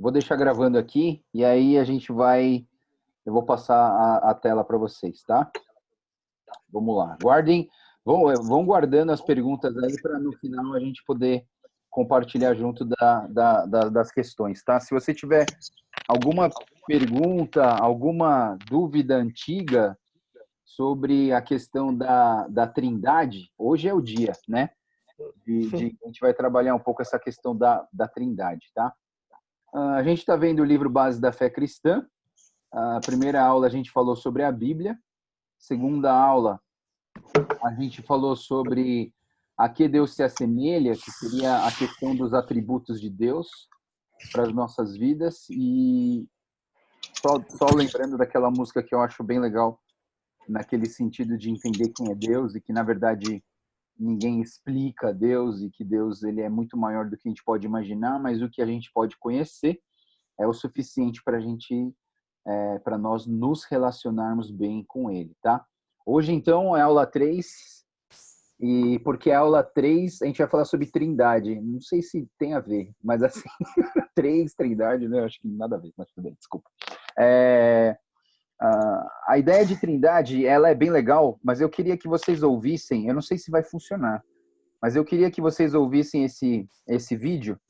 Vou deixar gravando aqui e aí a gente vai. Eu vou passar a tela para vocês, tá? Vamos lá. Vão guardando as perguntas aí para no final a gente poder compartilhar junto das questões, tá? Se você tiver alguma pergunta, alguma dúvida antiga sobre a questão da Trindade, hoje é o dia, né? A gente vai trabalhar um pouco essa questão da Trindade, tá? A gente está vendo o livro Base da Fé Cristã. A primeira aula a gente falou sobre a Bíblia. Segunda aula a gente falou sobre a que Deus se assemelha, que seria a questão dos atributos de Deus para as nossas vidas. E só lembrando daquela música que eu acho bem legal, naquele sentido de entender quem é Deus e que, na verdade, ninguém explica Deus e que Deus ele é muito maior do que a gente pode imaginar, mas o que a gente pode conhecer é o suficiente para para nós nos relacionarmos bem com ele, tá? Hoje, então, é aula 3, e porque a aula 3 a gente vai falar sobre Trindade. Não sei se tem a ver, mas assim, 3, Trindade, né? Acho que nada a ver, mas tudo bem, desculpa. A ideia de Trindade, ela é bem legal, mas eu queria que vocês ouvissem, eu não sei se vai funcionar, mas eu queria que vocês ouvissem esse vídeo.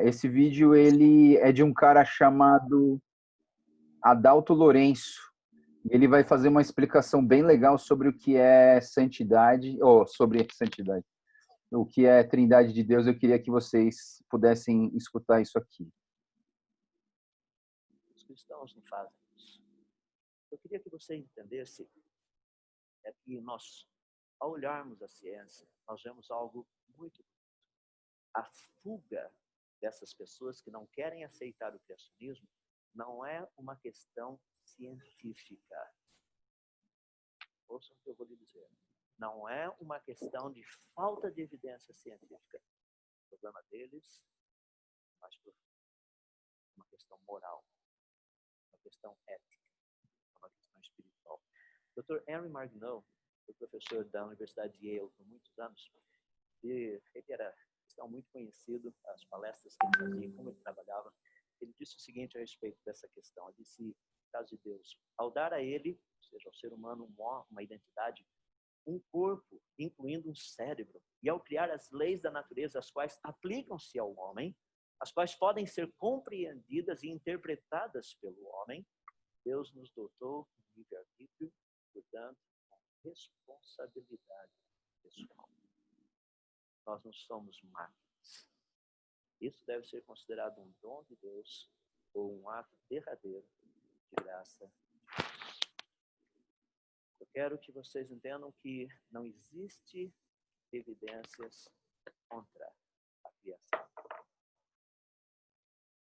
Esse vídeo, ele é de um cara chamado Adalto Lourenço. Ele vai fazer uma explicação bem legal sobre o que é santidade, ou sobre santidade, o que é Trindade de Deus. Eu queria que vocês pudessem escutar isso aqui. Os cristãos não fazem isso. Eu queria que você entendesse que nós, ao olharmos a ciência, nós vemos algo muito bonito. A fuga dessas pessoas que não querem aceitar o criacionismo não é uma questão científica. Ouçam o que eu vou lhe dizer. Não é uma questão de falta de evidência científica. O problema deles é mais profundo. Uma questão moral, uma questão ética, uma questão espiritual. O Dr. Henry Martineau, foi professor da Universidade de Yale por muitos anos, e ele era muito conhecido, as palestras que ele fazia, como ele trabalhava. Ele disse o seguinte a respeito dessa questão. Ele disse, no caso de Deus, ao dar a ele, ou seja, ao ser humano, uma identidade, um corpo, incluindo um cérebro, e ao criar as leis da natureza, as quais aplicam-se ao homem, as quais podem ser compreendidas e interpretadas pelo homem, Deus nos dotou de livre-arbítrio, portanto, com responsabilidade pessoal. Nós não somos máquinas. Isso deve ser considerado um dom de Deus ou um ato derradeiro de graça. Eu quero que vocês entendam que não existe evidências contra a criação.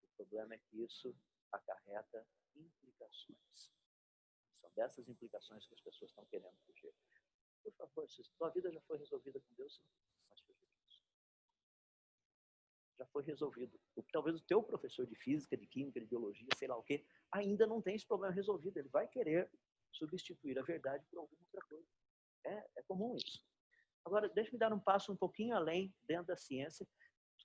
O problema é que isso acarreta implicações. São dessas implicações que as pessoas estão querendo fugir. Por favor, se sua vida já foi resolvida com Deus, mas fugir disso. Já foi resolvido. Talvez o teu professor de física, de química, de biologia, sei lá o quê, ainda não tem esse problema resolvido. Ele vai querer substituir a verdade por alguma outra coisa. É comum isso. Agora, deixa-me dar um passo um pouquinho além dentro da ciência,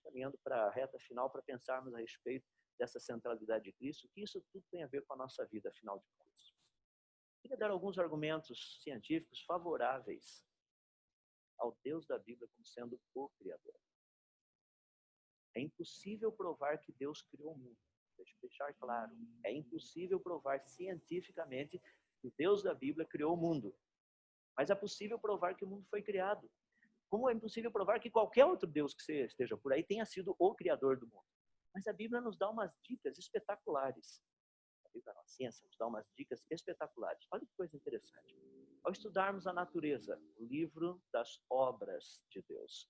caminhando para a reta final, para pensarmos a respeito dessa centralidade de Cristo, o que isso tudo tem a ver com a nossa vida, afinal de contas. Queria dar alguns argumentos científicos favoráveis ao Deus da Bíblia como sendo o Criador. É impossível provar que Deus criou o mundo. Deixa eu deixar claro. É impossível provar cientificamente que o Deus da Bíblia criou o mundo. Mas é possível provar que o mundo foi criado. Como é impossível provar que qualquer outro Deus que esteja por aí tenha sido o Criador do mundo. Mas a Bíblia nos dá umas dicas espetaculares. A Bíblia, a ciência, nos dá umas dicas espetaculares. Olha que coisa interessante. Ao estudarmos a natureza, o livro das obras de Deus,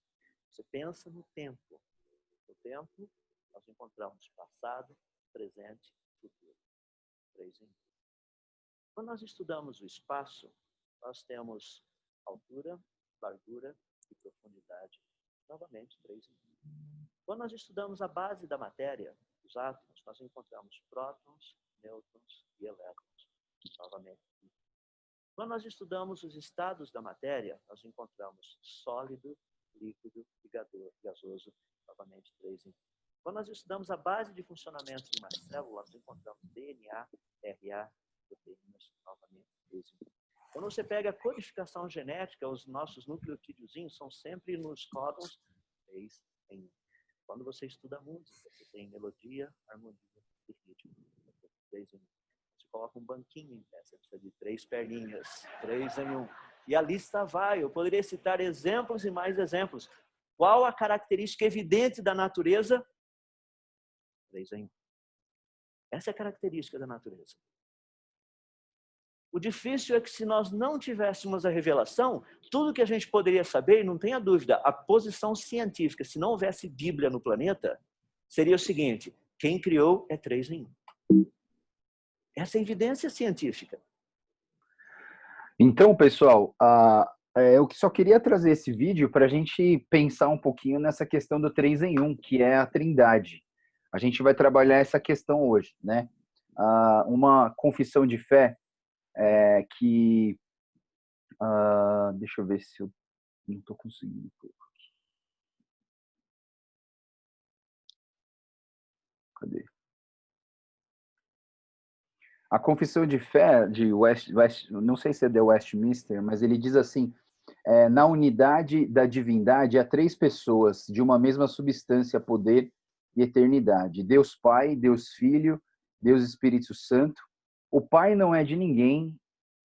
você pensa no tempo. No tempo, nós encontramos passado, presente e futuro. 3 em 1. Quando nós estudamos o espaço, nós temos altura, largura e profundidade. Novamente, 3 em 1. Quando nós estudamos a base da matéria, os átomos, nós encontramos prótons, nêutrons e elétrons. Novamente. Quando nós estudamos os estados da matéria, nós encontramos sólido, líquido e gasoso. Novamente, 3 em 1. Quando nós estudamos a base de funcionamento de uma célula, nós encontramos DNA, RA, proteínas, novamente, quando você pega a codificação genética, os nossos nucleotídeozinhos são sempre nos códons 3 em 1. Quando você estuda música, você tem melodia, harmonia e ritmo. 3 em 1. Você coloca um banquinho em pé, você precisa de 3 perninhas, 3 em 1. E a lista vai, eu poderia citar exemplos e mais exemplos. Qual a característica evidente da natureza? 3 em 1. Essa é a característica da natureza. O difícil é que se nós não tivéssemos a revelação, tudo que a gente poderia saber, não tenha dúvida, a posição científica, se não houvesse Bíblia no planeta, seria o seguinte: quem criou é 3 em 1. Essa é a evidência científica. Então, pessoal, eu só queria trazer esse vídeo para a gente pensar um pouquinho nessa questão do 3 em 1, que é a Trindade. A gente vai trabalhar essa questão hoje, né? Uma confissão de fé que... deixa eu ver se eu não estou conseguindo. Cadê? A confissão de fé de não sei se é de Westminster, mas ele diz assim: na unidade da divindade há 3 pessoas de uma mesma substância, poder e eternidade. Deus Pai, Deus Filho, Deus Espírito Santo. O Pai não é de ninguém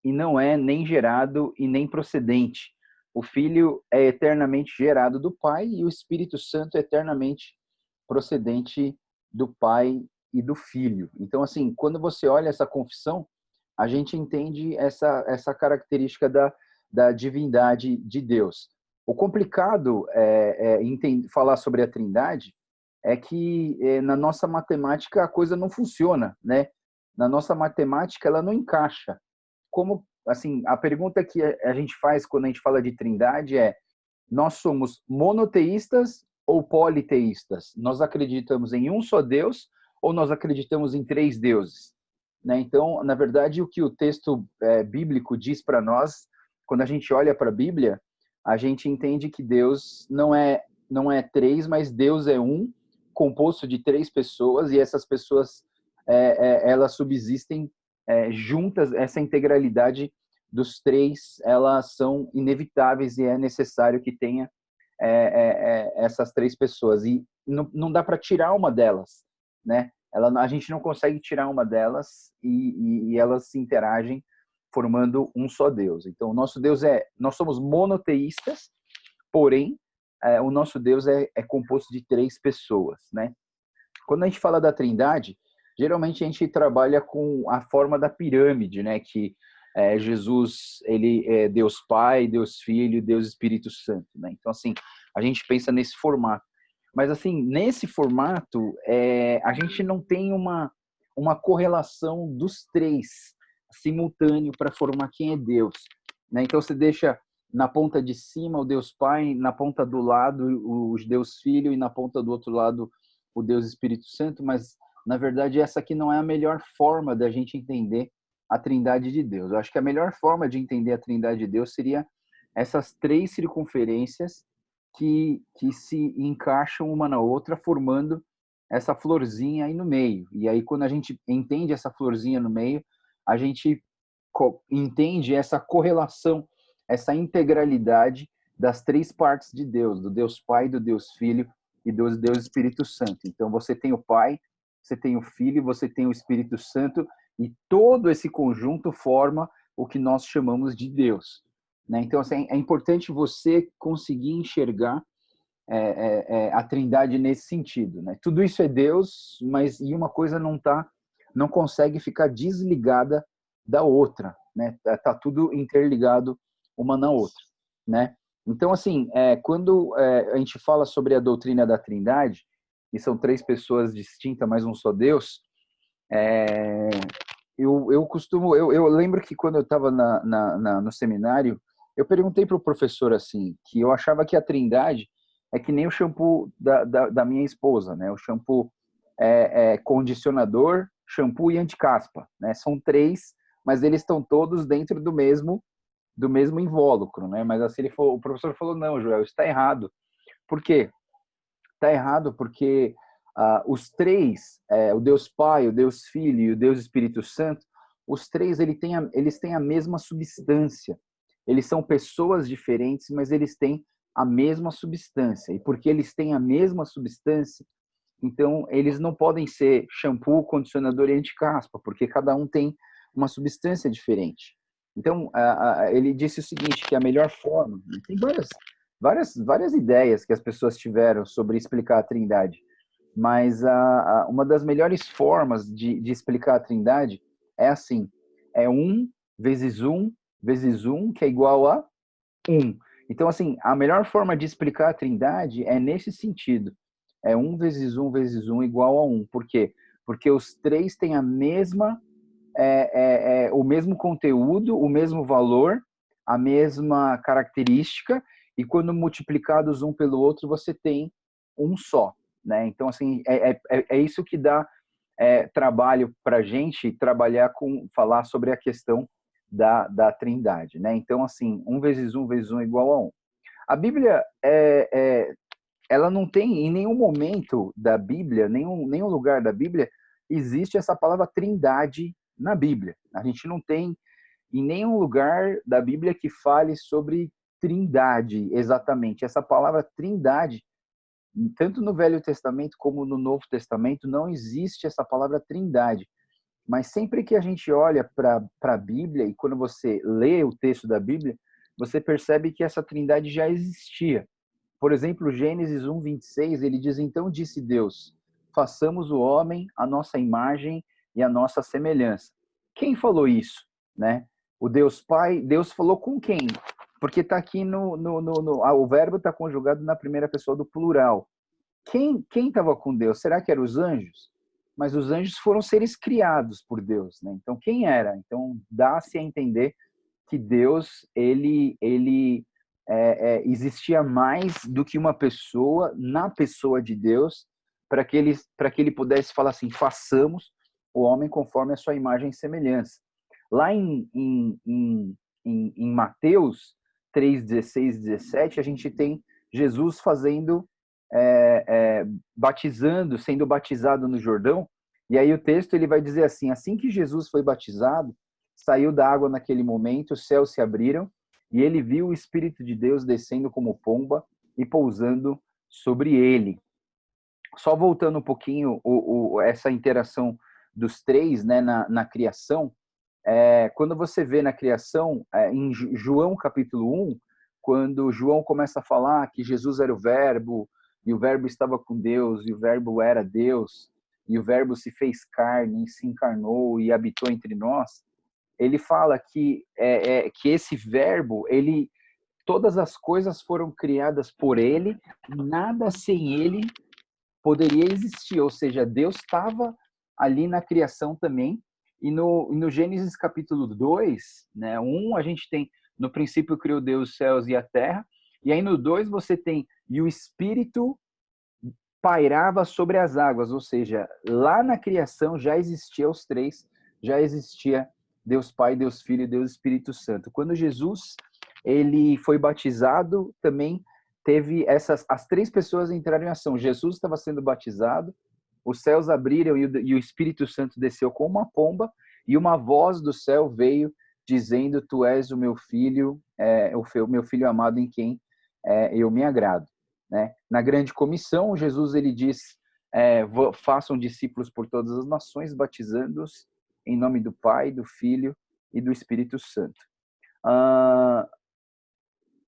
e não é nem gerado e nem procedente. O Filho é eternamente gerado do Pai e o Espírito Santo é eternamente procedente do Pai e do Filho. Então, assim, quando você olha essa confissão, a gente entende essa característica da divindade de Deus. O complicado falar sobre a Trindade é que na nossa matemática a coisa não funciona, né? Na nossa matemática ela não encaixa. Como, assim, a pergunta que a gente faz quando a gente fala de Trindade é: nós somos monoteístas ou politeístas? Nós acreditamos em um só Deus ou nós acreditamos em 3 deuses? Né? Então, na verdade, o que o texto bíblico diz para nós, quando a gente olha para a Bíblia, a gente entende que Deus não é 3, mas Deus é um, composto de 3 pessoas, e essas pessoas elas subsistem juntas. Essa integralidade dos 3, elas são inevitáveis e é necessário que tenha essas 3 pessoas. E não dá para tirar uma delas, né? A gente não consegue tirar uma delas e elas se interagem formando um só Deus. Então, o nosso Deus nós somos monoteístas, porém, o nosso Deus é composto de 3 pessoas, né? Quando a gente fala da Trindade, geralmente a gente trabalha com a forma da pirâmide, né? Que Jesus, ele é Deus Pai, Deus Filho, Deus Espírito Santo, né? Então, assim, a gente pensa nesse formato. Mas, assim, nesse formato, a gente não tem uma correlação dos 3 simultâneo para formar quem é Deus, né? Então, você deixa na ponta de cima o Deus Pai, na ponta do lado o Deus Filho e na ponta do outro lado o Deus Espírito Santo, mas, na verdade, essa aqui não é a melhor forma da gente entender a Trindade de Deus. Eu acho que a melhor forma de entender a Trindade de Deus seria essas 3 circunferências que se encaixam uma na outra, formando essa florzinha aí no meio. E aí, quando a gente entende essa florzinha no meio, a gente entende essa correlação, essa integralidade das 3 partes de Deus, do Deus Pai, do Deus Filho e do Deus Espírito Santo. Então, você tem o Pai, você tem o Filho, você tem o Espírito Santo, e todo esse conjunto forma o que nós chamamos de Deus, né? Então, assim, é importante você conseguir enxergar a Trindade nesse sentido, né? Tudo isso é Deus, mas uma coisa não consegue ficar desligada da outra, né? Tá tudo interligado uma na outra, né? Então, assim, quando a gente fala sobre a doutrina da Trindade, que são 3 pessoas distintas, mas um só Deus, eu lembro que quando eu estava no seminário, eu perguntei para o professor assim, que eu achava que a Trindade é que nem o shampoo da minha esposa, né? O shampoo condicionador, shampoo e anticaspa, né? São 3, mas eles estão todos dentro do mesmo invólucro, né? Mas assim, o professor falou: não, Joel, isso está errado. Por quê? Está errado porque Os três, o Deus Pai, o Deus Filho e o Deus Espírito Santo, os três eles têm a mesma substância. Eles são pessoas diferentes, mas eles têm a mesma substância. E porque eles têm a mesma substância, então eles não podem ser shampoo, condicionador e anticaspa, porque cada um tem uma substância diferente. Então, ele disse o seguinte, que a melhor forma... Tem várias ideias que as pessoas tiveram sobre explicar a Trindade, mas uma das melhores formas de explicar a Trindade é assim, é 1 vezes 1 vezes 1, que é igual a 1. Então, assim, a melhor forma de explicar a Trindade é nesse sentido. É 1 vezes 1 vezes 1 igual a 1. Por quê? Porque os três têm a mesma, o mesmo conteúdo, o mesmo valor, a mesma característica, e quando multiplicados um pelo outro, você tem um só. Né? Então, assim, é isso que dá trabalho para a gente falar sobre a questão da Trindade. Né? Então, assim, 1 vezes 1 vezes 1 igual a 1. A Bíblia, ela não tem, em nenhum momento da Bíblia, nenhum lugar da Bíblia, existe essa palavra Trindade na Bíblia. A gente não tem em nenhum lugar da Bíblia que fale sobre Trindade, exatamente. Essa palavra Trindade, tanto no Velho Testamento como no Novo Testamento, não existe essa palavra Trindade. Mas sempre que a gente olha para a Bíblia e quando você lê o texto da Bíblia, você percebe que essa Trindade já existia. Por exemplo, Gênesis 1:26, ele diz: então disse Deus, façamos o homem à nossa imagem e à nossa semelhança. Quem falou isso? Né? O Deus Pai, Deus falou com quem? Porque está aqui o verbo está conjugado na primeira pessoa do plural. Quem estava com Deus? Será que eram os anjos? Mas os anjos foram seres criados por Deus, né? Então quem era? Então dá-se a entender que Deus ele existia mais do que uma pessoa na pessoa de Deus para que ele pudesse falar assim: façamos o homem conforme a sua imagem e semelhança. Lá em Mateus 3:16 e 17, a gente tem Jesus batizando, sendo batizado no Jordão, e aí o texto ele vai dizer assim que Jesus foi batizado, saiu da água naquele momento, os céus se abriram, e ele viu o Espírito de Deus descendo como pomba e pousando sobre ele. Só voltando um pouquinho essa interação dos três, né, na criação, quando você vê na criação, em João capítulo 1, quando João começa a falar que Jesus era o verbo, e o verbo estava com Deus, e o verbo era Deus, e o verbo se fez carne, se encarnou e habitou entre nós, ele fala que esse verbo, todas as coisas foram criadas por ele, nada sem ele poderia existir, ou seja, Deus estava ali na criação também. E no Gênesis capítulo 2, né, 1, a gente tem: no princípio criou Deus os céus e a terra, e aí no 2 você tem: e o Espírito pairava sobre as águas, ou seja, lá na criação já existia os três, já existia Deus Pai, Deus Filho e Deus Espírito Santo. Quando Jesus ele foi batizado, também teve as três pessoas entraram em ação. Jesus estava sendo batizado, os céus abriram e o Espírito Santo desceu com uma pomba, e uma voz do céu veio dizendo: tu és o meu filho, o meu filho amado em quem eu me agrado. Né? Na grande comissão, Jesus ele diz: façam discípulos por todas as nações, batizando-os em nome do Pai, do Filho e do Espírito Santo.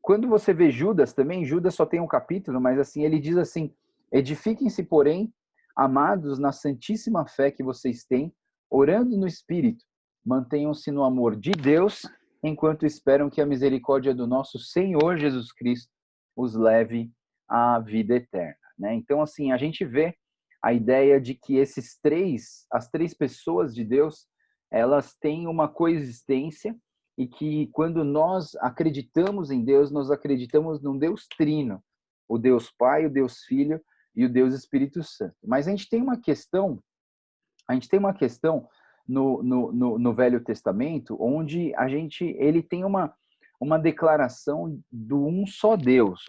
Quando você vê Judas também, Judas só tem um capítulo, mas assim ele diz assim: edifiquem-se, porém, amados, na santíssima fé que vocês têm, orando no Espírito, mantenham-se no amor de Deus, enquanto esperam que a misericórdia do nosso Senhor Jesus Cristo os leve à vida eterna. Né? Então, assim, a gente vê a ideia de que as três pessoas de Deus, elas têm uma coexistência, e que quando nós acreditamos em Deus, nós acreditamos num Deus trino, o Deus Pai, o Deus Filho e o Deus Espírito Santo. Mas a gente tem uma questão no Velho Testamento, onde ele tem uma declaração do um só Deus,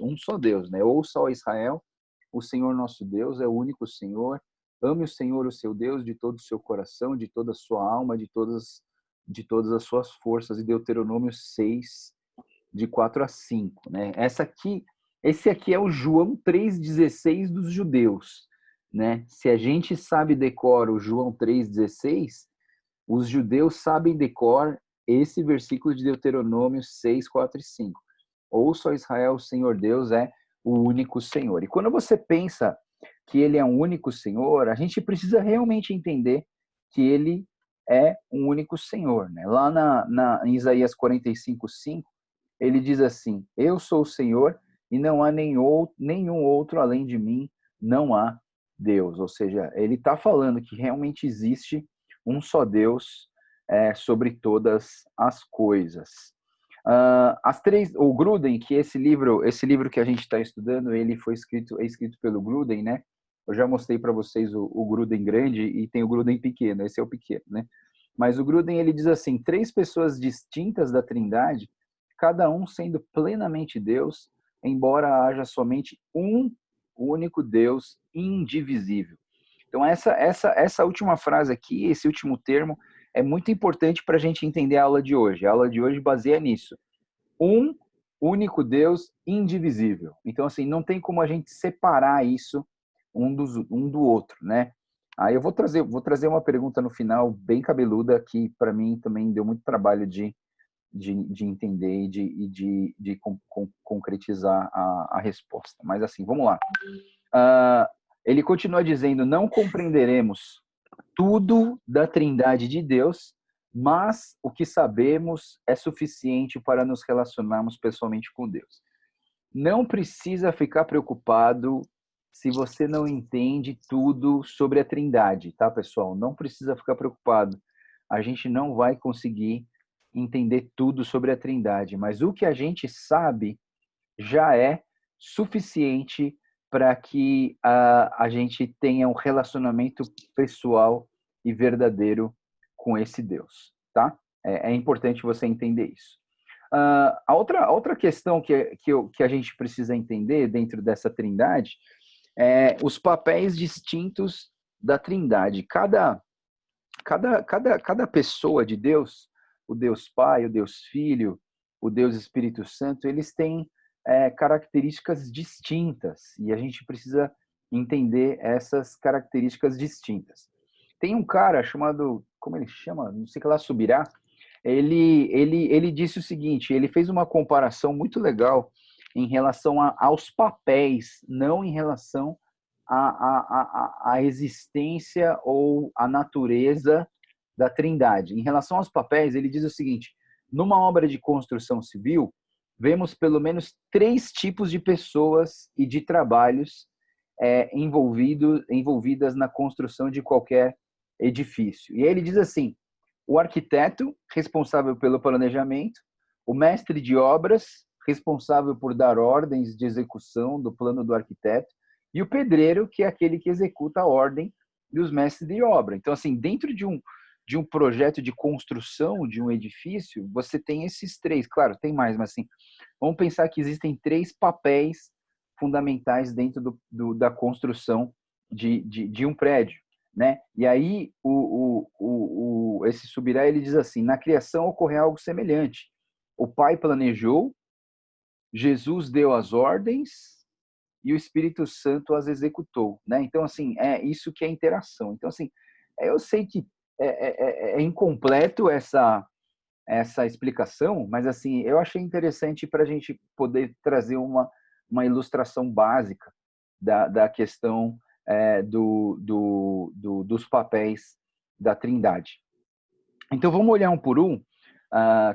né? Ouça, ó Israel, o Senhor nosso Deus é o único Senhor. Ame o Senhor, o seu Deus, de todo o seu coração, de toda a sua alma, de todas as suas forças. E Deuteronômio 6, de 4 a 5, né? Esse aqui é o João 3,16 dos judeus, né? Se a gente sabe decor o João 3,16, os judeus sabem decor esse versículo de Deuteronômio 6, 4 e 5. Ouça, Israel, o Senhor Deus é o único Senhor. E quando você pensa que ele é um único Senhor, a gente precisa realmente entender que ele é um único Senhor, né? Lá em Isaías 45, 5, ele diz assim: eu sou o Senhor e não há nenhum outro além de mim, não há Deus. Ou seja, ele está falando que realmente existe um só Deus sobre todas as coisas. O Gruden, que esse livro que a gente está estudando, ele é escrito pelo Gruden, né? Eu já mostrei para vocês o Gruden grande e tem o Gruden pequeno, esse é o pequeno, né? Mas o Gruden, ele diz assim: 3 pessoas distintas da Trindade, cada um sendo plenamente Deus, embora haja somente um único Deus indivisível. Então, essa última frase aqui, esse último termo, é muito importante para a gente entender a aula de hoje. A aula de hoje baseia nisso. Um único Deus indivisível. Então, assim, não tem como a gente separar isso um do outro, né? Aí eu vou trazer uma pergunta no final, bem cabeluda, que para mim também deu muito trabalho de entender e de concretizar a resposta. Mas assim, vamos lá. Ele continua dizendo: não compreenderemos tudo da Trindade de Deus, mas o que sabemos é suficiente para nos relacionarmos pessoalmente com Deus. Não precisa ficar preocupado se você não entende tudo sobre a Trindade, tá, pessoal? Não precisa ficar preocupado. A gente não vai conseguir entender tudo sobre a Trindade, mas o que a gente sabe já é suficiente para que a gente tenha um relacionamento pessoal e verdadeiro com esse Deus, tá? É importante você entender isso. A outra questão que a gente precisa entender dentro dessa Trindade é os papéis distintos da Trindade. Cada pessoa de Deus, o Deus Pai, o Deus Filho, o Deus Espírito Santo, eles têm características distintas e a gente precisa entender essas características distintas. Tem um cara chamado, como ele chama? Não sei que lá, Subirá. Ele disse o seguinte: ele fez uma comparação muito legal em relação aos papéis, não em relação à existência ou à natureza da Trindade. Em relação aos papéis, ele diz o seguinte: numa obra de construção civil, vemos pelo menos 3 tipos de pessoas e de trabalhos envolvidas na construção de qualquer edifício. E aí ele diz assim: o arquiteto, responsável pelo planejamento, o mestre de obras, responsável por dar ordens de execução do plano do arquiteto, e o pedreiro, que é aquele que executa a ordem dos mestres de obra. Então, assim, dentro de um projeto de construção de um edifício, você tem esses 3. Claro, tem mais, mas assim, vamos pensar que existem 3 papéis fundamentais dentro da construção de um prédio, né? E aí, esse Subirá, ele diz assim: na criação ocorreu algo semelhante. O Pai planejou, Jesus deu as ordens e o Espírito Santo as executou, né? Então, assim, é isso que é interação. Então, assim, eu sei que é incompleto essa explicação, mas, assim, eu achei interessante para a gente poder trazer uma ilustração básica da questão dos papéis da Trindade. Então, vamos olhar um por um.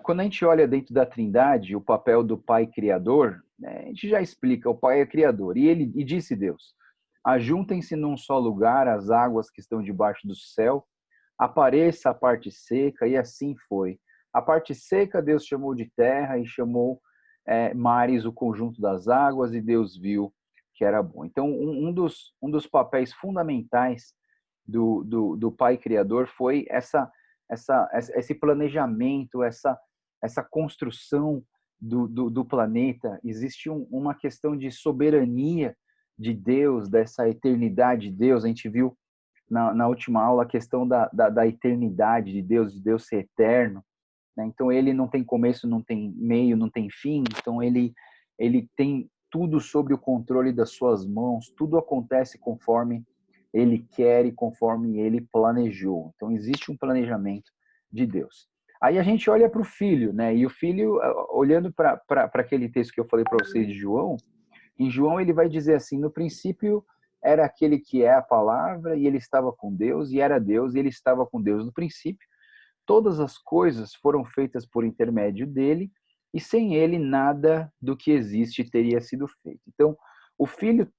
Quando a gente olha dentro da Trindade, o papel do Pai Criador, né, a gente já explica: o Pai é Criador. E disse Deus: ajuntem-se num só lugar as águas que estão debaixo do céu, apareça a parte seca, e assim foi. A parte seca Deus chamou de terra e chamou mares o conjunto das águas, e Deus viu que era bom. Então, um dos papéis fundamentais do Pai Criador foi esse planejamento, essa construção do planeta. Existe uma questão de soberania de Deus, dessa eternidade de Deus. A gente viu na última aula a questão da eternidade de Deus ser eterno, né? Então ele não tem começo, não tem meio, não tem fim, então ele tem tudo sob o controle das suas mãos, tudo acontece conforme ele quer e conforme ele planejou. Então existe um planejamento de Deus. Aí a gente olha para o filho, né? E o filho, olhando para aquele texto que eu falei para vocês de João, em João ele vai dizer assim: no princípio era aquele que é a palavra, e ele estava com Deus, e era Deus, e ele estava com Deus no princípio. Todas as coisas foram feitas por intermédio dele, e sem ele nada do que existe teria sido feito. Então, o filho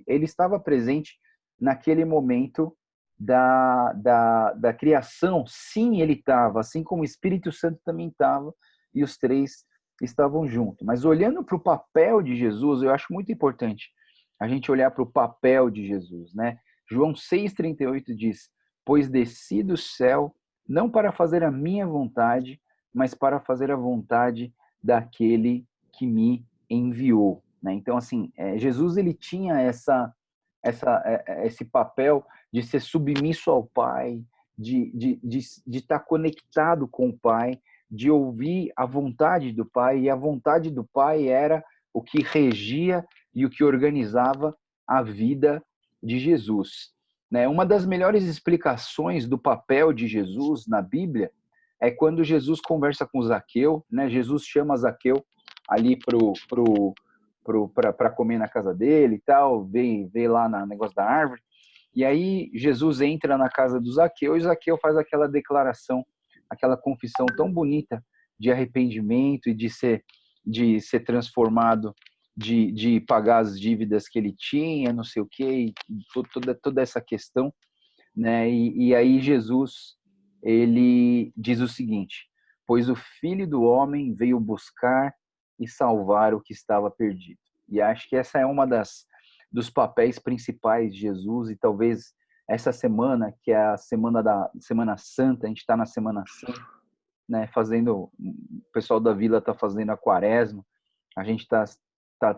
ele estava presente naquele momento da criação. Sim, ele estava, assim como o Espírito Santo também estava, e os três estavam juntos. Mas olhando para o papel de Jesus, eu acho muito importante a gente olhar para o papel de Jesus, né? João 6,38 diz: pois desci do céu não para fazer a minha vontade, mas para fazer a vontade daquele que me enviou, né? Então, assim, Jesus ele tinha esse papel de ser submisso ao Pai, de estar conectado com o Pai, de ouvir a vontade do Pai, e a vontade do Pai era o que regia e o que organizava a vida de Jesus, né? Uma das melhores explicações do papel de Jesus na Bíblia é quando Jesus conversa com Zaqueu, né? Jesus chama Zaqueu ali para comer na casa dele e tal, vem lá no negócio da árvore, e aí Jesus entra na casa do Zaqueu, e Zaqueu faz aquela declaração, aquela confissão tão bonita de arrependimento e de ser transformado, de pagar as dívidas que ele tinha, não sei o quê, toda essa questão, né? E aí Jesus, ele diz o seguinte: pois o Filho do Homem veio buscar e salvar o que estava perdido. E acho que essa é uma dos papéis principais de Jesus, e talvez essa semana, que é a semana da Semana Santa, a gente está na Semana Santa, né? O pessoal da vila está fazendo a quaresma, a gente está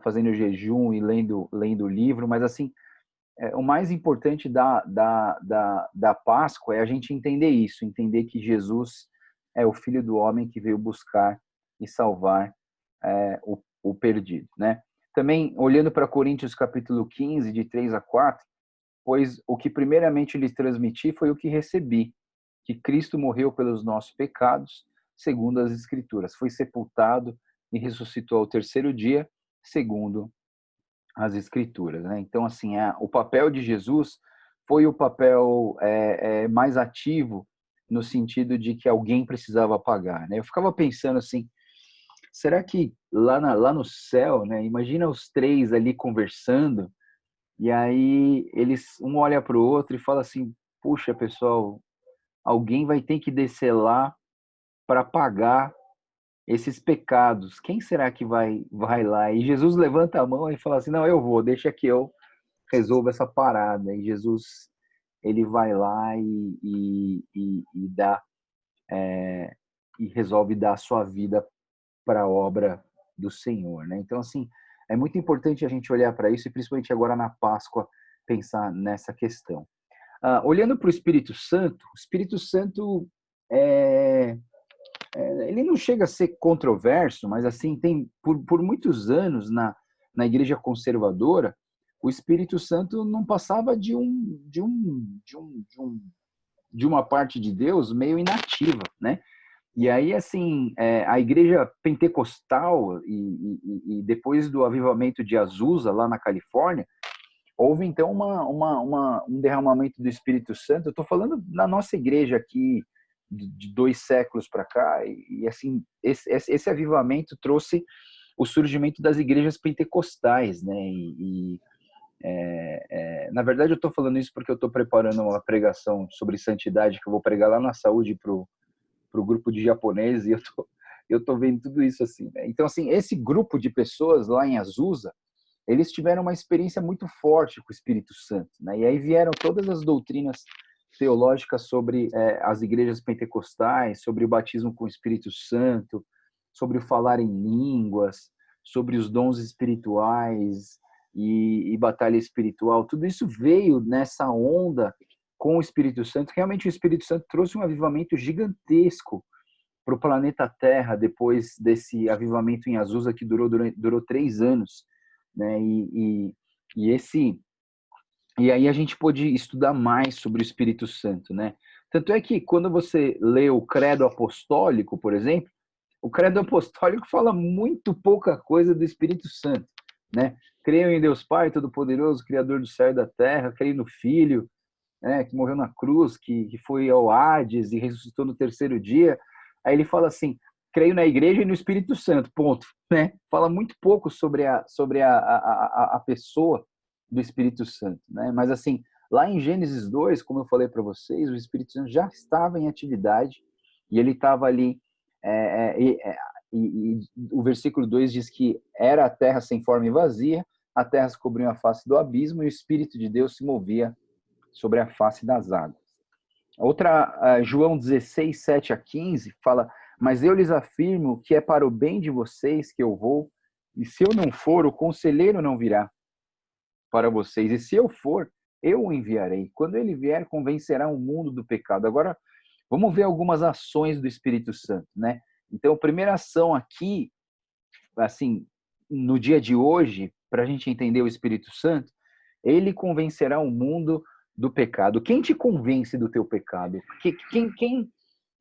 fazendo jejum e lendo o livro, mas assim, o mais importante da Páscoa é a gente entender isso, entender que Jesus é o Filho do Homem que veio buscar e salvar o perdido, né? Também, olhando para Coríntios capítulo 15, de 3 a 4, pois o que primeiramente lhes transmiti foi o que recebi, que Cristo morreu pelos nossos pecados, segundo as Escrituras, foi sepultado e ressuscitou ao terceiro dia, segundo as Escrituras, né? Então, assim, o papel de Jesus foi o papel mais ativo, no sentido de que alguém precisava pagar, né? Eu ficava pensando assim: será que lá no céu, né? Imagina os três ali conversando, e aí um olha para o outro e fala assim: puxa, pessoal, alguém vai ter que descer lá para pagar esses pecados. Quem será que vai lá? E Jesus levanta a mão e fala assim: não, eu vou, deixa que eu resolvo essa parada. E Jesus, ele vai lá e dá, e resolve dar a sua vida para a obra do Senhor, né? Então, assim, é muito importante a gente olhar para isso, e principalmente agora na Páscoa, pensar nessa questão. Olhando para o Espírito Santo ele não chega a ser controverso, mas assim, tem por muitos anos na igreja conservadora, o Espírito Santo não passava de uma parte de Deus meio inativa, né? E aí, assim, a igreja pentecostal e depois do avivamento de Azusa, lá na Califórnia, houve então um derramamento do Espírito Santo. Eu estou falando na nossa igreja aqui, de 2 séculos para cá, e assim, esse avivamento trouxe o surgimento das igrejas pentecostais, né? Na verdade, eu estou falando isso porque eu estou preparando uma pregação sobre santidade, que eu vou pregar lá na saúde para o grupo de japoneses, e eu tô vendo tudo isso assim, né? Então, assim, esse grupo de pessoas lá em Azusa, eles tiveram uma experiência muito forte com o Espírito Santo, né? E aí vieram todas as doutrinas teológicas sobre as igrejas pentecostais, sobre o batismo com o Espírito Santo, sobre o falar em línguas, sobre os dons espirituais, e batalha espiritual, tudo isso veio nessa onda com o Espírito Santo. Realmente o Espírito Santo trouxe um avivamento gigantesco para o planeta Terra depois desse avivamento em Azusa que durou 3 anos, né? E aí a gente pôde estudar mais sobre o Espírito Santo, né? Tanto é que quando você lê o Credo Apostólico, por exemplo, o Credo Apostólico fala muito pouca coisa do Espírito Santo, né? Creio em Deus Pai Todo-Poderoso, Criador do céu e da terra, creio no Filho, né, que morreu na cruz, que foi ao Hades e ressuscitou no 3º dia. Aí ele fala assim, creio na igreja e no Espírito Santo, ponto, né? Fala muito pouco sobre a pessoa do Espírito Santo, né? Mas assim, lá em Gênesis 2, como eu falei para vocês, o Espírito Santo já estava em atividade e ele estava ali, e o versículo 2 diz que era a terra sem forma e vazia, a terra se cobriu a face do abismo e o Espírito de Deus se movia sobre a face das águas. Outra, João 16, 7 a 15, fala, mas eu lhes afirmo que é para o bem de vocês que eu vou, e se eu não for, o conselheiro não virá para vocês, e se eu for, eu o enviarei. Quando ele vier, convencerá o mundo do pecado. Agora, vamos ver algumas ações do Espírito Santo, né? Então, a primeira ação aqui, assim, no dia de hoje, para a gente entender o Espírito Santo, ele convencerá o mundo do pecado. Quem te convence do teu pecado?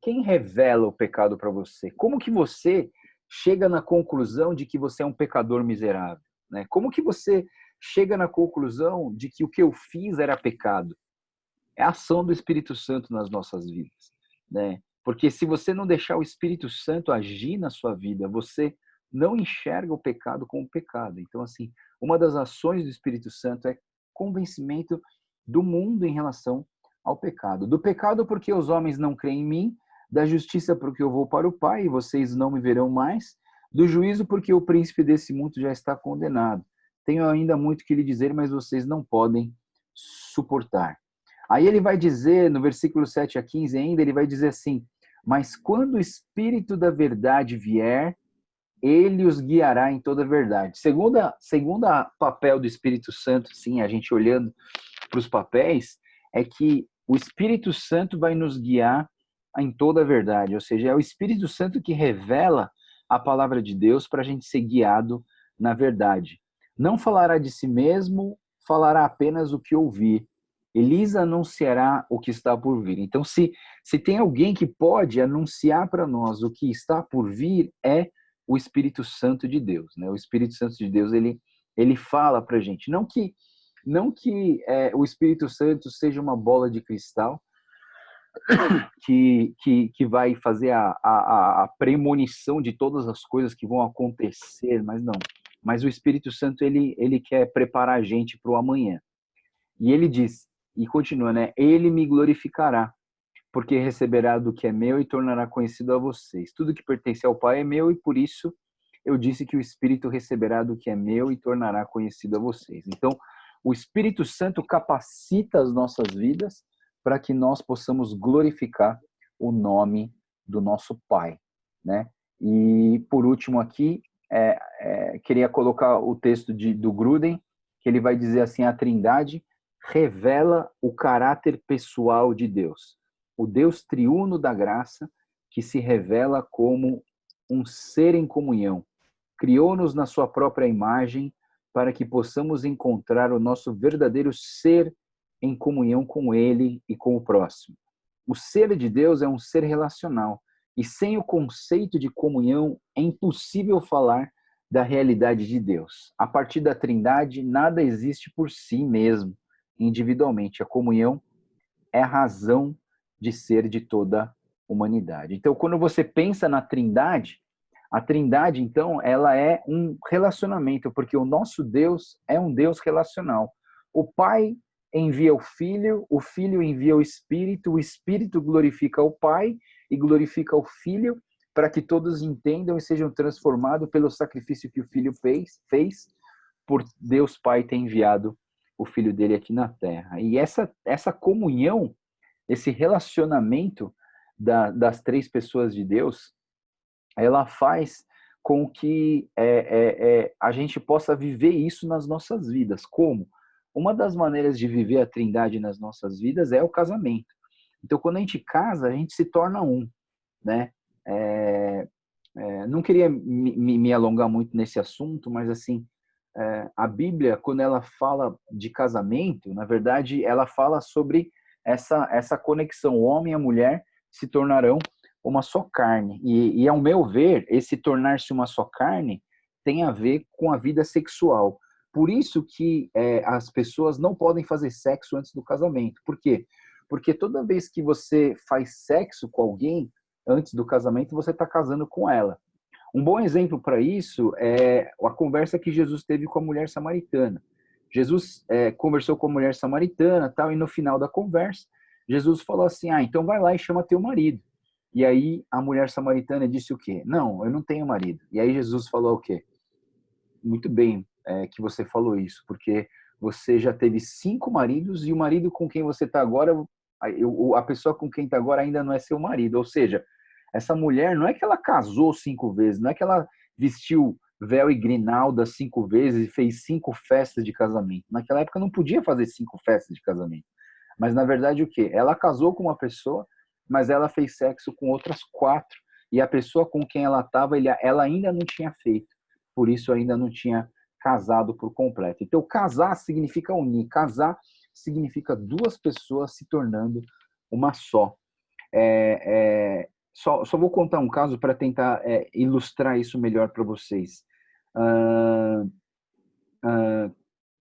Quem revela o pecado para você? Como que você chega na conclusão de que você é um pecador miserável, né? Como que você chega na conclusão de que o que eu fiz era pecado? É a ação do Espírito Santo nas nossas vidas, né? Porque se você não deixar o Espírito Santo agir na sua vida, você não enxerga o pecado como pecado. Então, assim, uma das ações do Espírito Santo é convencimento do mundo em relação ao pecado. Do pecado porque os homens não creem em mim, da justiça porque eu vou para o Pai e vocês não me verão mais, do juízo porque o príncipe desse mundo já está condenado. Tenho ainda muito que lhe dizer, mas vocês não podem suportar. Aí ele vai dizer, no versículo 7 a 15 ainda, ele vai dizer assim, mas quando o Espírito da vier, ele os guiará em toda a verdade. Segunda papel do Espírito Santo, sim, a gente olhando para os papéis, é que o Espírito Santo vai nos guiar em toda a verdade, ou seja, é o Espírito Santo que revela a palavra de Deus para a gente ser guiado na verdade. Não falará de si mesmo, falará apenas o que ouvir. Elisa anunciará o que está por vir. Então, se tem alguém que pode anunciar para nós o que está por vir, é o Espírito Santo de Deus, né? O Espírito Santo de Deus, ele fala para a gente. Não que o Espírito Santo seja uma bola de cristal que vai fazer a premonição de todas as coisas que vão acontecer, mas não. Mas o Espírito Santo, ele quer preparar a gente para o amanhã. E ele diz, e continua, né? Ele me glorificará, porque receberá do que é meu e tornará conhecido a vocês. Tudo que pertence ao Pai é meu e por isso eu disse que o Espírito receberá do que é meu e tornará conhecido a vocês. Então, o Espírito Santo capacita as nossas vidas para que nós possamos glorificar o nome do nosso Pai, né? E por último aqui, queria colocar o texto do Gruden, que ele vai dizer assim, a Trindade revela o caráter pessoal de Deus. O Deus triuno da graça, que se revela como um ser em comunhão. Criou-nos na sua própria imagem para que possamos encontrar o nosso verdadeiro ser em comunhão com Ele e com o próximo. O ser de Deus é um ser relacional, e sem o conceito de comunhão é impossível falar da realidade de Deus. A partir da Trindade, nada existe por si mesmo, individualmente. A comunhão é a razão de ser de toda a humanidade. Então, quando você pensa na Trindade, a Trindade, então, ela é um relacionamento, porque o nosso Deus é um Deus relacional. O Pai envia o Filho envia o Espírito glorifica o Pai e glorifica o Filho, para que todos entendam e sejam transformados pelo sacrifício que o Filho fez por Deus Pai ter enviado o Filho dele aqui na Terra. E essa comunhão, esse relacionamento das três pessoas de Deus, ela faz com que a gente possa viver isso nas nossas vidas. Como? Uma das maneiras de viver a Trindade nas nossas vidas é o casamento. Então, quando a gente casa, a gente se torna um, né? Não queria me alongar muito nesse assunto, mas assim, a Bíblia, quando ela fala de casamento, na verdade, ela fala sobre essa conexão. O homem e a mulher se tornarão uma só carne. E ao meu ver, esse tornar-se uma só carne tem a ver com a vida sexual. Por isso que as pessoas não podem fazer sexo antes do casamento. Por quê? Porque toda vez que você faz sexo com alguém antes do casamento, você está casando com ela. Um bom exemplo para isso é a conversa que Jesus teve com a mulher samaritana. Jesus conversou com a mulher samaritana, tal, e no final da conversa, Jesus falou assim: então vai lá e chama teu marido. E aí a mulher samaritana disse o quê? Não, eu não tenho marido. E aí Jesus falou o quê? Muito bem que você falou isso, porque você já teve 5 maridos e o marido com quem você está agora, a pessoa com quem está agora ainda não é seu marido. Ou seja, essa mulher, não é que ela casou 5 vezes, não é que ela vestiu véu e grinalda 5 vezes e fez 5 festas de casamento. Naquela época não podia fazer 5 festas de casamento. Mas, na verdade, o quê? Ela casou com uma pessoa, mas ela fez sexo com outras 4. E a pessoa com quem ela estava, ela ainda não tinha feito. Por isso, ainda não tinha casado por completo. Então, casar significa unir. Casar significa 2 pessoas se tornando uma só. Só vou contar um caso para tentar ilustrar isso melhor para vocês.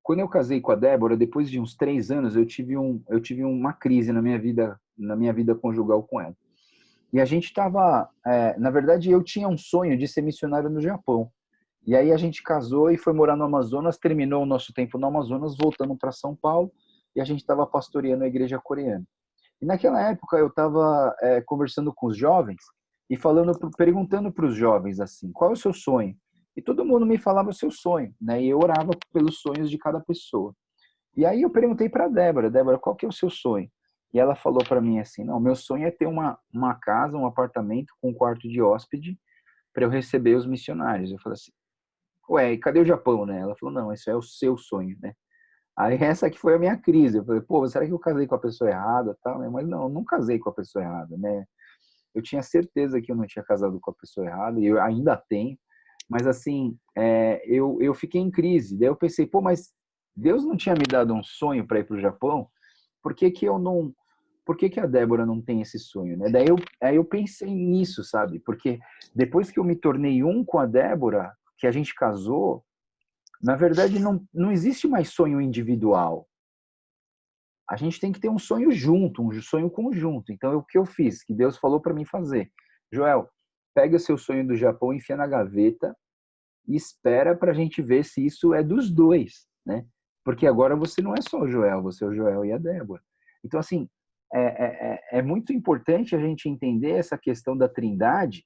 Quando eu casei com a Débora, depois de uns 3 anos, eu tive uma crise na minha vida conjugal com ela. E a gente estava, na verdade, eu tinha um sonho de ser missionário no Japão. E aí a gente casou e foi morar no Amazonas, terminou o nosso tempo no Amazonas, voltamos para São Paulo, e a gente estava pastoreando a igreja coreana. E naquela época eu estava conversando com os jovens e perguntando para os jovens assim, qual é o seu sonho? E todo mundo me falava o seu sonho, né? E eu orava pelos sonhos de cada pessoa. E aí eu perguntei para a Débora, qual que é o seu sonho? E ela falou para mim assim, não, meu sonho é ter uma casa, um apartamento com um quarto de hóspede para eu receber os missionários. Eu falei assim, ué, e cadê o Japão, né? Ela falou, não, esse é o seu sonho, né? Aí essa que foi a minha crise. Eu falei, pô, será que eu casei com a pessoa errada, tal? Mas não, eu não casei com a pessoa errada, né? Eu tinha certeza que eu não tinha casado com a pessoa errada, e eu ainda tenho. Mas assim, eu fiquei em crise. Daí eu pensei, pô, mas Deus não tinha me dado um sonho para ir para o Japão? Por que que eu não? Por que que a Débora não tem esse sonho, né? Aí eu pensei nisso, sabe? Porque depois que eu me tornei um com a Débora, que a gente casou, na verdade não existe mais sonho individual. A gente tem que ter um sonho junto, um sonho conjunto. Então, o que eu fiz? Que Deus falou para mim fazer. Joel, pega o seu sonho do Japão, enfia na gaveta e espera para a gente ver se isso é dos 2, né? Porque agora você não é só o Joel, você é o Joel e a Débora. Então, assim, é muito importante a gente entender essa questão da Trindade,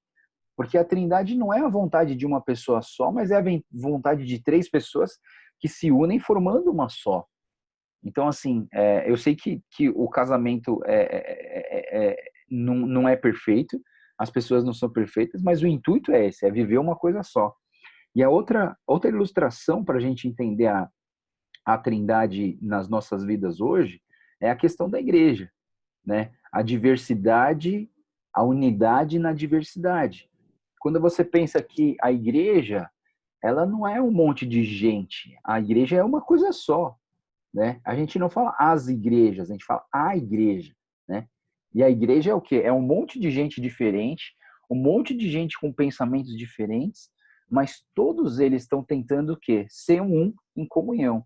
porque a Trindade não é a vontade de uma pessoa só, mas é a vontade de 3 pessoas que se unem formando uma só. Então, assim, eu sei que o casamento não é perfeito, as pessoas não são perfeitas, mas o intuito é esse, é viver uma coisa só. E a outra ilustração para a gente entender a Trindade nas nossas vidas hoje é a questão da igreja, né? A diversidade, a unidade na diversidade. Quando você pensa que a igreja, ela não é um monte de gente, a igreja é uma coisa só, né? A gente não fala as igrejas, a gente fala a igreja, né? E a igreja é o quê? É um monte de gente diferente, um monte de gente com pensamentos diferentes, mas todos eles estão tentando o quê? Ser um em comunhão.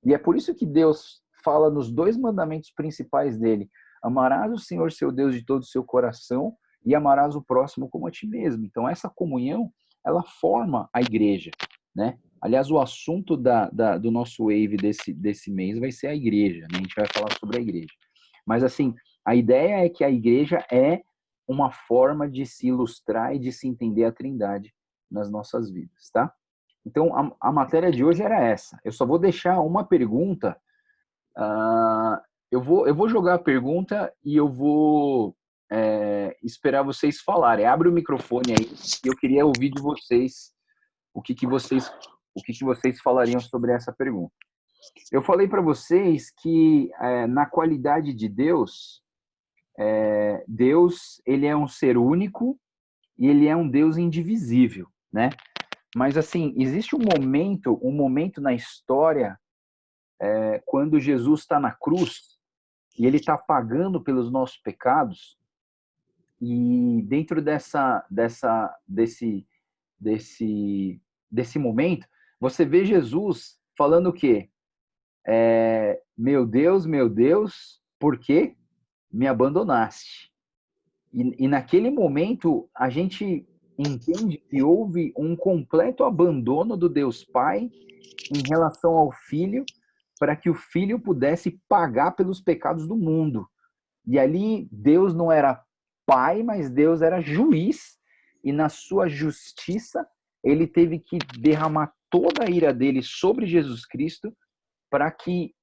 E é por isso que Deus fala nos 2 mandamentos principais dele: amarás o Senhor seu Deus de todo o seu coração e amarás o próximo como a ti mesmo. Então essa comunhão, ela forma a igreja, né? Aliás, o assunto do nosso Wave desse mês vai ser a igreja, né? A gente vai falar sobre a igreja. Mas, assim, a ideia é que a igreja é uma forma de se ilustrar e de se entender a Trindade nas nossas vidas, tá? Então, a matéria de hoje era essa. Eu só vou deixar uma pergunta. Eu vou jogar a pergunta e eu vou esperar vocês falarem. Abre o microfone aí e eu queria ouvir de vocês o que vocês falariam sobre essa pergunta. Eu falei para vocês que na qualidade de Deus, Deus ele é um ser único e ele é um Deus indivisível, né? Mas assim, existe um momento na história quando Jesus está na cruz e ele está pagando pelos nossos pecados, e dentro desse momento, você vê Jesus falando o quê? Meu Deus, por que me abandonaste? E naquele momento, a gente entende que houve um completo abandono do Deus Pai em relação ao Filho, para que o Filho pudesse pagar pelos pecados do mundo. E ali, Deus não era pai, mas Deus era juiz, e na sua justiça, ele teve que derramar toda a ira dele sobre Jesus Cristo, para que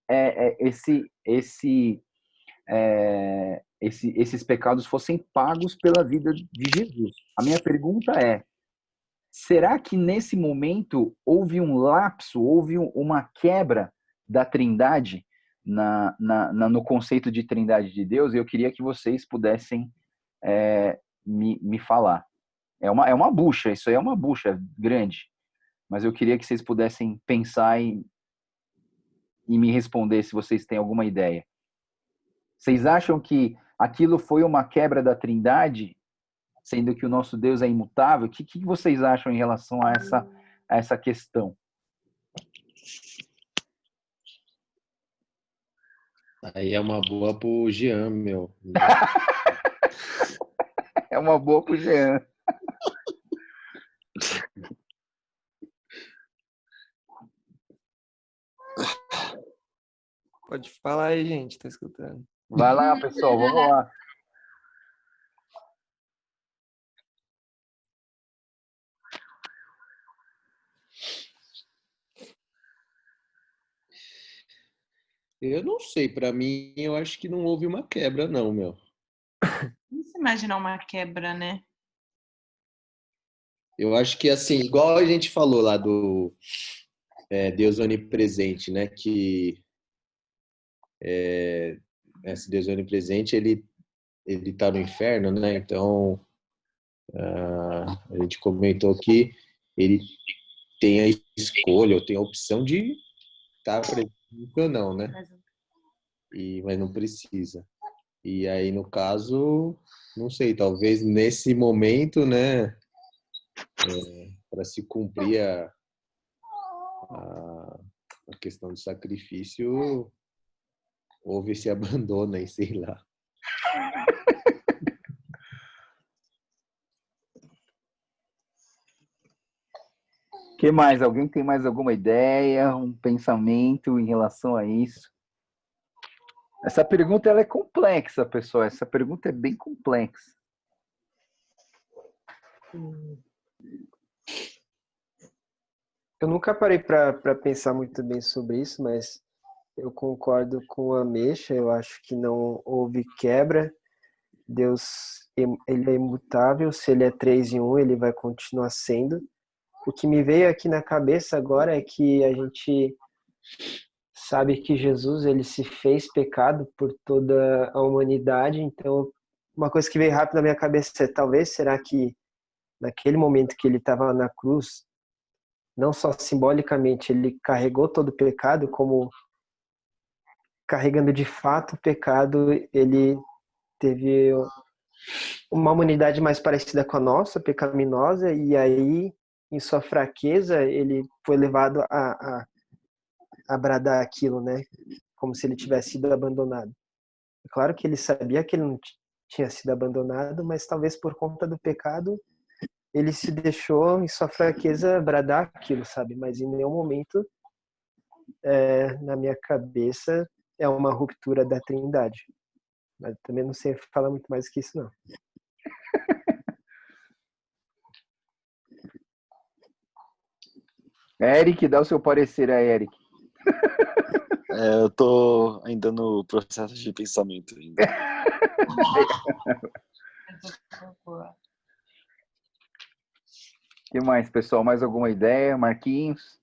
esses pecados fossem pagos pela vida de Jesus. A minha pergunta é, será que nesse momento houve um lapso, houve uma quebra da Trindade no conceito de Trindade de Deus? Eu queria que vocês pudessem me falar. É uma bucha, isso aí é uma bucha grande, mas eu queria que vocês pudessem pensar e me responder se vocês têm alguma ideia. Vocês acham que aquilo foi uma quebra da Trindade, sendo que o nosso Deus é imutável? O que vocês acham em relação a essa questão? Aí é uma boa pro Jean, meu. É uma boa pro Jean. Pode falar aí, gente, tô escutando. Vai lá, pessoal, vamos lá. Eu não sei, para mim, eu acho que não houve uma quebra, não, meu. Não se imaginar uma quebra, né? Eu acho que, assim, igual a gente falou lá do Deus onipresente, né? Que esse Deus onipresente, ele tá no inferno, né? Então, a gente comentou que ele tem a escolha, ou tem a opção de estar presente ou não, né? Mas não precisa. E aí, no caso, não sei, talvez nesse momento, né, para se cumprir a questão do sacrifício, houve esse abandono aí, sei lá. Que mais? Alguém tem mais alguma ideia, um pensamento em relação a isso? Essa pergunta ela é complexa, pessoal. Essa pergunta é bem complexa. Eu nunca parei para pensar muito bem sobre isso, mas eu concordo com a Mecha. Eu acho que não houve quebra. Deus, ele é imutável. Se ele é 3 em 1, ele vai continuar sendo. O que me veio aqui na cabeça agora é que a gente sabe que Jesus, ele se fez pecado por toda a humanidade. Então, uma coisa que veio rápido na minha cabeça é, talvez, será que naquele momento que ele estava na cruz, não só simbolicamente, ele carregou todo o pecado, como carregando de fato o pecado, ele teve uma humanidade mais parecida com a nossa, pecaminosa, e aí, em sua fraqueza, ele foi levado a bradar aquilo, né? Como se ele tivesse sido abandonado. É claro que ele sabia que ele não tinha sido abandonado, mas talvez por conta do pecado, ele se deixou, em sua fraqueza, bradar aquilo, sabe? Mas em nenhum momento, na minha cabeça, é uma ruptura da Trindade. Mas também não sei falar muito mais que isso, não. Eric, dá o seu parecer aí, Eric. Eu tô ainda no processo de pensamento ainda. Boa. O que mais, pessoal? Mais alguma ideia? Marquinhos?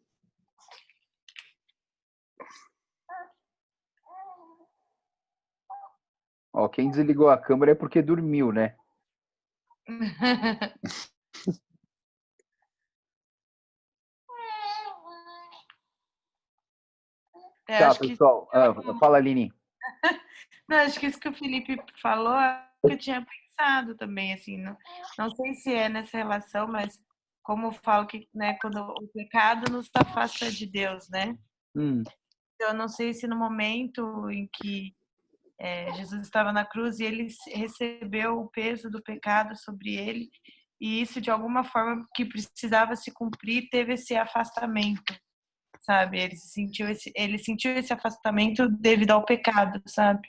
Ó, quem desligou a câmera é porque dormiu, né? Tá, Acho que, pessoal. Fala, Aline. não, acho que isso que o Felipe falou é o que eu tinha pensado também, assim, não sei se é nessa relação, mas como eu falo que, né, quando o pecado nos afasta de Deus, né? Hum, Então, eu não sei se no momento em que Jesus estava na cruz e ele recebeu o peso do pecado sobre ele, e isso de alguma forma que precisava se cumprir, teve esse afastamento, sabe? Ele sentiu esse afastamento devido ao pecado, sabe?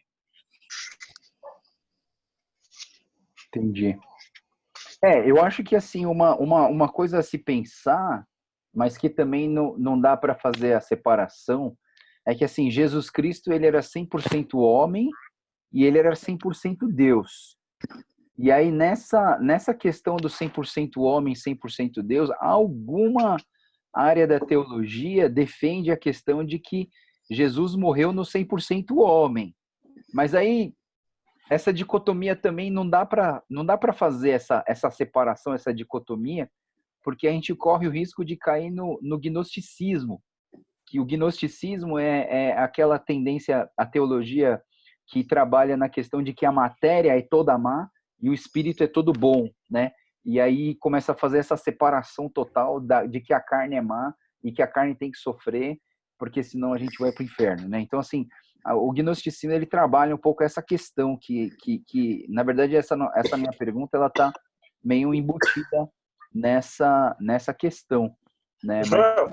entendi. Eu acho que assim, uma coisa a se pensar, mas que também não dá para fazer a separação, é que assim, Jesus Cristo ele era 100% homem e ele era 100% Deus. E aí nessa questão do 100% homem, 100% Deus, alguma área da teologia defende a questão de que Jesus morreu no 100% homem. Mas aí essa dicotomia também não dá para fazer essa separação, essa dicotomia, porque a gente corre o risco de cair no gnosticismo, que o gnosticismo é aquela tendência, a teologia que trabalha na questão de que a matéria é toda má e o espírito é todo bom, né? E aí começa a fazer essa separação total de que a carne é má e que a carne tem que sofrer, porque senão a gente vai para o inferno, né? Então, assim, o gnosticismo ele trabalha um pouco essa questão que na verdade, essa minha pergunta ela está meio embutida nessa questão, né? Mas Rafael,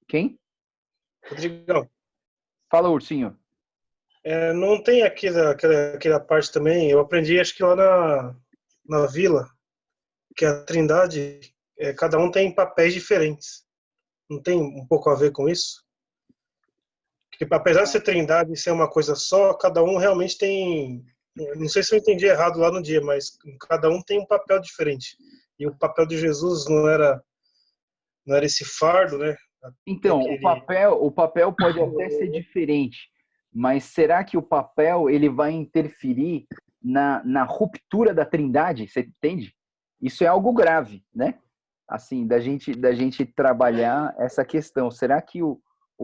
quem? Rodrigão, Fala, Ursinho. não tem aquela parte também, eu aprendi acho que lá na vila, que a Trindade, cada um tem papéis diferentes. Não tem um pouco a ver com isso? Que apesar de ser Trindade e ser uma coisa só, cada um realmente tem, não sei se eu entendi errado lá no dia, mas cada um tem um papel diferente. E o papel de Jesus não era esse fardo, né? Então, o papel pode até ser diferente, mas será que o papel ele vai interferir na ruptura da Trindade? Você entende? Isso é algo grave, né? Assim, da gente trabalhar essa questão. Será que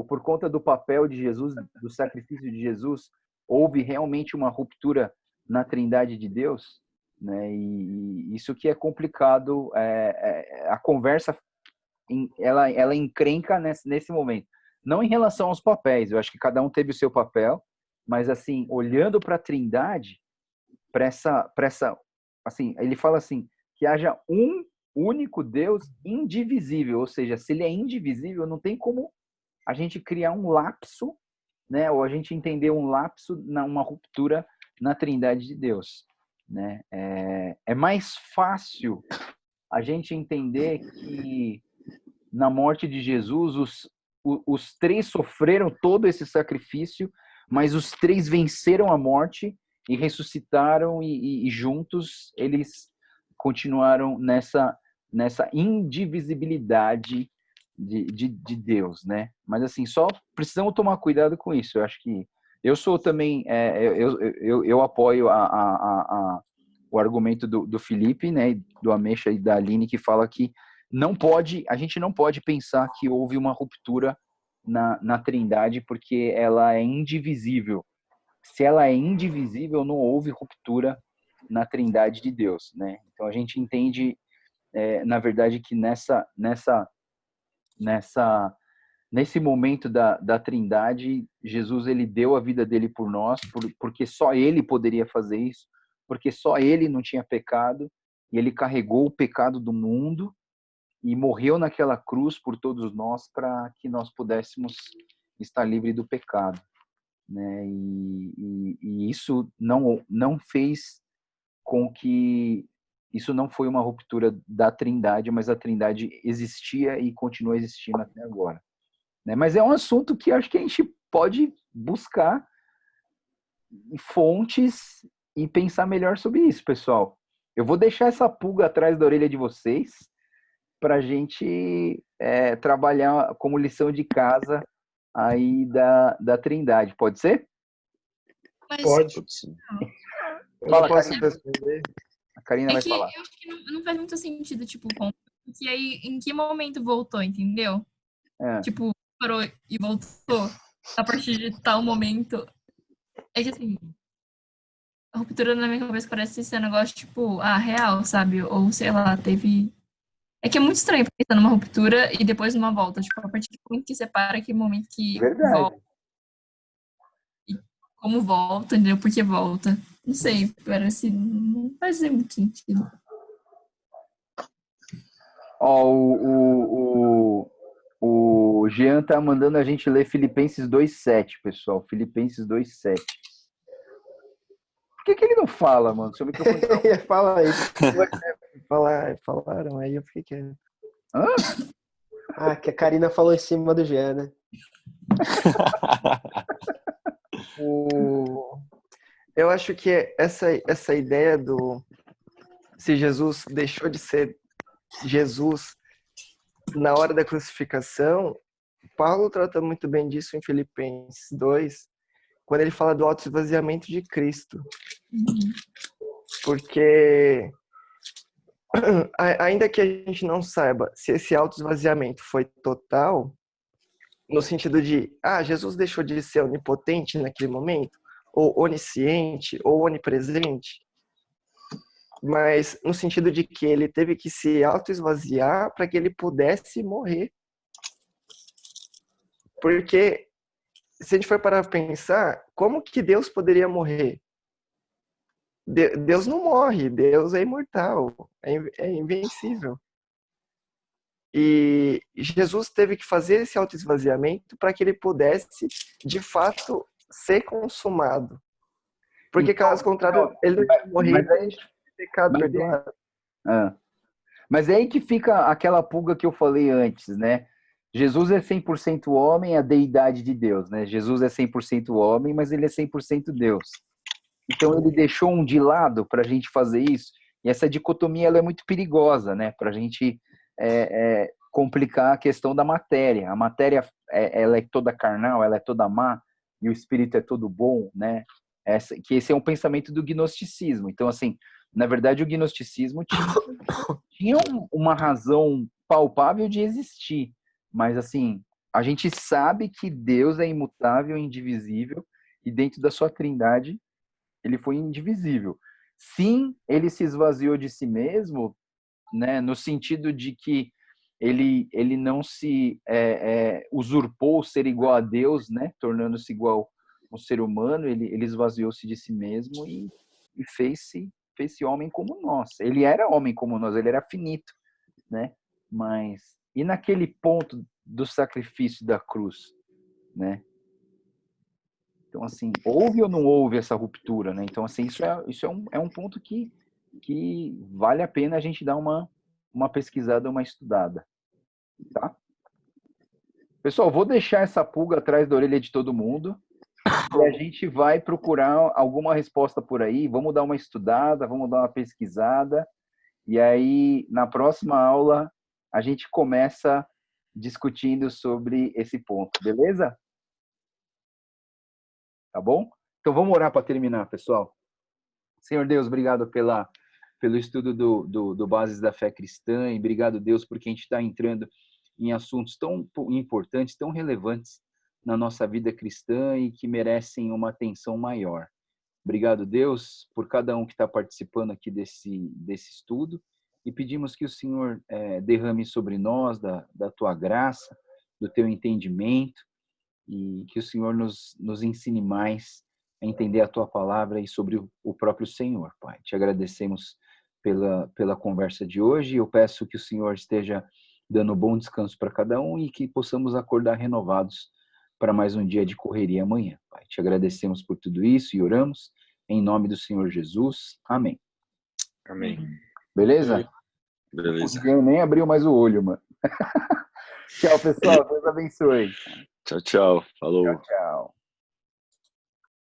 por conta do papel de Jesus, do sacrifício de Jesus, houve realmente uma ruptura na Trindade de Deus? Né? E isso que é complicado. A conversa ela encrenca nesse momento. Não em relação aos papéis, eu acho que cada um teve o seu papel, mas assim, olhando para a Trindade, para essa, assim, ele fala assim, que haja um único Deus indivisível, ou seja, se ele é indivisível, não tem como a gente criar um lapso, né, ou a gente entender um lapso, uma ruptura na Trindade de Deus, né? É mais fácil a gente entender que na morte de Jesus, os três sofreram todo esse sacrifício, mas os três venceram a morte e ressuscitaram e juntos eles continuaram nessa indivisibilidade de Deus, né? Mas assim, só precisamos tomar cuidado com isso. Eu acho que eu sou também, eu apoio o argumento do Felipe, né, do Ameixa e da Aline, que fala que a gente não pode pensar que houve uma ruptura na Trindade, porque ela é indivisível. Se ela é indivisível, não houve ruptura na Trindade de Deus, né? Então a gente entende, na verdade, que nesse momento da Trindade, Jesus ele deu a vida dele por nós, porque só ele poderia fazer isso, porque só ele não tinha pecado, e ele carregou o pecado do mundo e morreu naquela cruz por todos nós para que nós pudéssemos estar livre do pecado, né? E isso não fez com que isso não foi uma ruptura da Trindade, mas a Trindade existia e continua existindo até agora, né? Mas é um assunto que acho que a gente pode buscar fontes e pensar melhor sobre isso, pessoal. Eu vou deixar essa pulga atrás da orelha de vocês para a gente trabalhar como lição de casa aí da Trindade. Pode ser? Mas Pode. Pode sim. Fala, Eu posso Karina. responder? A Karina é vai que falar. eu acho que não faz muito sentido, tipo, porque aí em que momento voltou, entendeu? É. Tipo, parou e voltou a partir de tal momento. É que assim, a ruptura na minha cabeça parece ser um negócio, tipo, real, sabe? Ou sei lá, teve. É que é muito estranho pensar numa ruptura e depois numa volta. Tipo, a partir do momento que separa, que momento que volta, Verdade. como volta, entendeu? Por que volta. Não sei, parece. Não faz muito sentido. Ó, o Jean tá mandando a gente ler Filipenses 2:7, pessoal. Filipenses 2:7. Por que ele não fala, mano? Seu microfone tá... Fala aí. Falaram, aí eu fiquei quieto. Hã? Que a Karina falou em cima do Jean, né? Eu acho que essa ideia do se Jesus deixou de ser Jesus na hora da crucificação, Paulo trata muito bem disso em Filipenses 2, quando ele fala do autoesvaziamento de Cristo. Porque ainda que a gente não saiba se esse autoesvaziamento foi total, no sentido de, Jesus deixou de ser onipotente naquele momento, ou onisciente, ou onipresente, mas no sentido de que ele teve que se autoesvaziar para que ele pudesse morrer. Porque, se a gente for parar para pensar, como que Deus poderia morrer? Deus não morre, Deus é imortal, é invencível. E Jesus teve que fazer esse autoesvaziamento para que ele pudesse, de fato, ser consumado. Porque, caso contrário, ele não ia morrer de pecado perdoado. Mas é aí que fica aquela pulga que eu falei antes, né? Jesus é 100% homem, a deidade de Deus, né? Jesus é 100% homem, mas ele é 100% Deus. Então ele deixou um de lado para a gente fazer isso. E essa dicotomia ela é muito perigosa, né? Para a gente complicar a questão da matéria. A matéria ela é toda carnal, ela é toda má, e o espírito é todo bom, né? Esse é um pensamento do gnosticismo. Então, assim, na verdade, o gnosticismo tinha uma razão palpável de existir, mas, assim, a gente sabe que Deus é imutável, indivisível, e dentro da sua trindade, ele foi indivisível. Sim, ele se esvaziou de si mesmo, né, no sentido de que ele não se usurpou ser igual a Deus, né, tornando-se igual ao ser humano, ele esvaziou-se de si mesmo e fez-se homem como nós. Ele era homem como nós, ele era finito, né? Mas e naquele ponto do sacrifício da cruz, né? Então, assim, houve ou não houve essa ruptura, né? Então, assim, isso é um ponto que vale a pena a gente dar uma pesquisada, uma estudada, tá? Pessoal, vou deixar essa pulga atrás da orelha de todo mundo e a gente vai procurar alguma resposta por aí, vamos dar uma estudada, vamos dar uma pesquisada e aí, na próxima aula, a gente começa discutindo sobre esse ponto, beleza? Tá bom? Então vamos orar para terminar, pessoal. Senhor Deus, obrigado pelo estudo do Bases da Fé Cristã e obrigado, Deus, porque a gente está entrando em assuntos tão importantes, tão relevantes na nossa vida cristã e que merecem uma atenção maior. Obrigado, Deus, por cada um que está participando aqui desse estudo e pedimos que o Senhor derrame sobre nós da Tua graça, do Teu entendimento e que o Senhor nos ensine mais a entender a Tua palavra e sobre o próprio Senhor, Pai. Te agradecemos pela conversa de hoje e eu peço que o Senhor esteja dando bom descanso para cada um e que possamos acordar renovados para mais um dia de correria amanhã, Pai. Te agradecemos por tudo isso e oramos em nome do Senhor Jesus. Amém. Amém. Beleza? Beleza. Eu nem abriu mais o olho, mano. Tchau, pessoal. Deus abençoe. Tchau, tchau. Falou. Tchau, tchau.